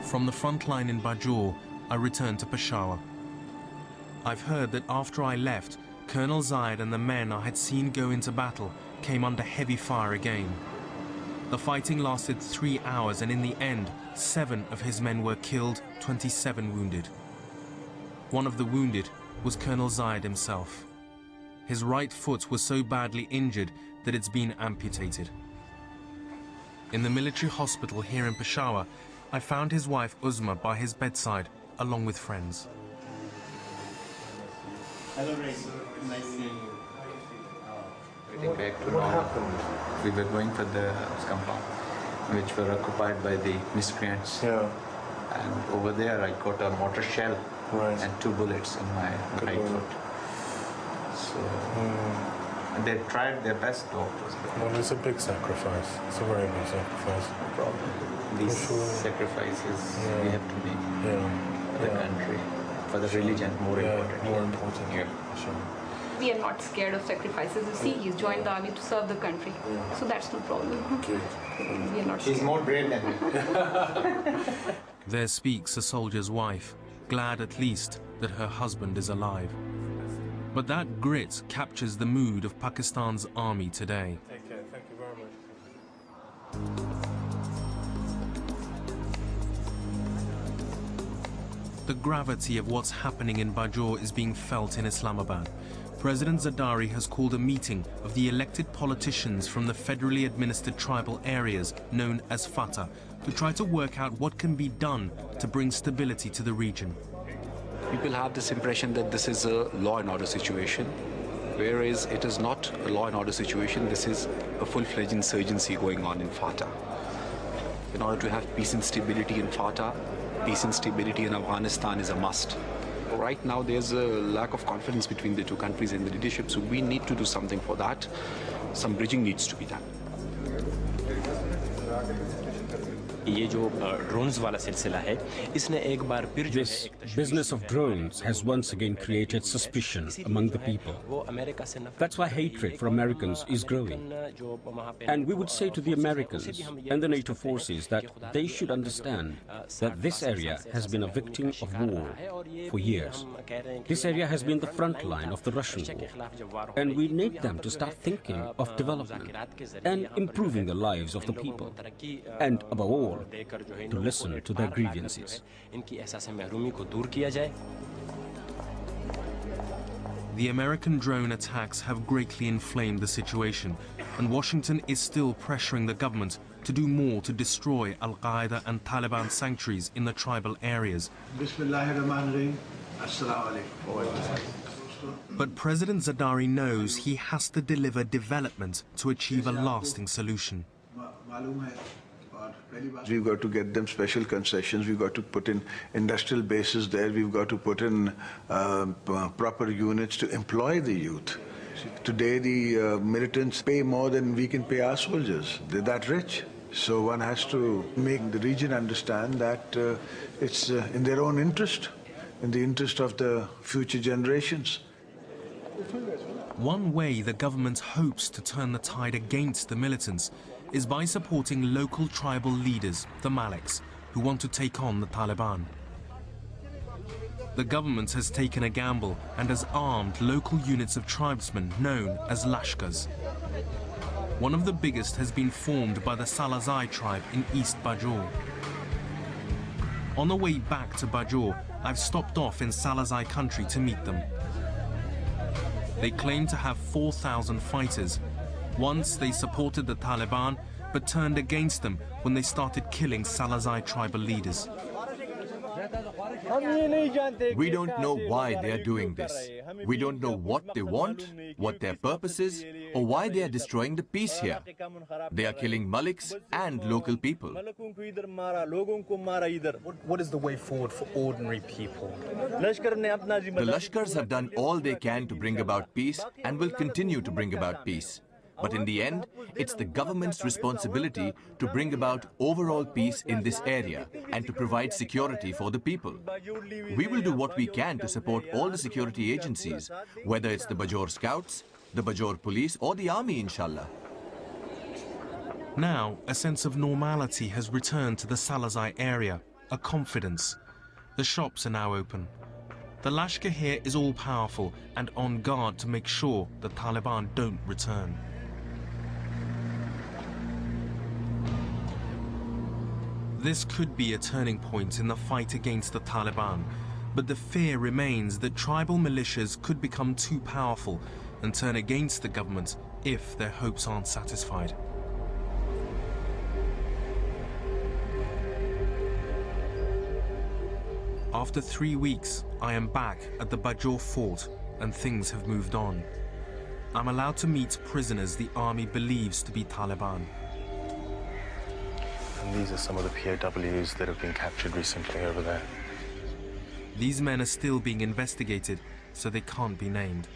From the front line in Bajour, I returned to Peshawar. I've heard that after I left, Colonel Zayed and the men I had seen go into battle came under heavy fire again. The fighting lasted 3 hours, and in the end, 7 of his men were killed, 27 wounded. One of the wounded was Colonel Zayed himself. His right foot was so badly injured that it's been amputated. In the military hospital here in Peshawar, I found his wife Uzma by his bedside, along with friends. Hello, Ray. Nice seeing you. Getting back to normal. We were going for the compound, which were occupied by the miscreants. Yeah. And over there, I got a mortar shell and 2 bullets in my right foot. So they tried their best, doctors. Well, it's a big sacrifice. It's a very big sacrifice. No problem. These sacrifices we have to make for the country, for the religion, more important. More important. Yeah. Sure. We are not scared of sacrifices. You see, he's joined the army to serve the country. So that's no problem. Okay. We are not scared. She's more brave than me. There speaks a soldier's wife, glad at least that her husband is alive. But that grit captures the mood of Pakistan's army today. Take care. Thank you very much. The gravity of what's happening in Bajour is being felt in Islamabad. President Zardari has called a meeting of the elected politicians from the federally administered tribal areas known as FATA to try to work out what can be done to bring stability to the region. People have this impression that this is a law and order situation, whereas it is not a law and order situation. This is a full-fledged insurgency going on in FATA. In order to have peace and stability in FATA, peace and stability in Afghanistan is a must. Right now, there's a lack of confidence between the two countries and the leadership, so we need to do something for that. Some bridging needs to be done. This business of drones has once again created suspicion among the people. That's why hatred for Americans is growing. And we would say to the Americans and the NATO forces that they should understand that this area has been a victim of war for years. This area has been the front line of the Russian war. And we need them to start thinking of development and improving the lives of the people. And above all, to listen to their grievances. The American drone attacks have greatly inflamed the situation, and Washington is still pressuring the government to do more to destroy Al-Qaeda and Taliban sanctuaries in the tribal areas. But President Zardari knows he has to deliver development to achieve a lasting solution. We've got to get them special concessions. We've got to put in industrial bases there. We've got to put in proper units to employ the youth. Today, the militants pay more than we can pay our soldiers. They're that rich. So one has to make the region understand that it's in their own interest, in the interest of the future generations. One way the government hopes to turn the tide against the militants is by supporting local tribal leaders, the Maliks, who want to take on the Taliban. The government has taken a gamble and has armed local units of tribesmen known as Lashkars. One of the biggest has been formed by the Salazai tribe in East Bajour. On the way back to Bajour, I've stopped off in Salazai country to meet them. They claim to have 4,000 fighters. Once they supported the Taliban, but turned against them when they started killing Salazai tribal leaders. We don't know why they are doing this. We don't know what they want, what their purpose is, or why they are destroying the peace here. They are killing Maliks and local people. What is the way forward for ordinary people? The Lashkars have done all they can to bring about peace and will continue to bring about peace. But in the end, it's the government's responsibility to bring about overall peace in this area and to provide security for the people. We will do what we can to support all the security agencies, whether it's the Bajour Scouts, the Bajour Police or the Army, inshallah. Now, a sense of normality has returned to the Salazai area. a confidence. The shops are now open. The Lashkar here is all-powerful and on guard to make sure the Taliban don't return. This could be a turning point in the fight against the Taliban, but the fear remains that tribal militias could become too powerful and turn against the government if their hopes aren't satisfied. After 3 weeks, I am back at the Bajor fort and things have moved on. I'm allowed to meet prisoners the army believes to be Taliban. And these are some of the POWs that have been captured recently over there. These men are still being investigated, so they can't be named.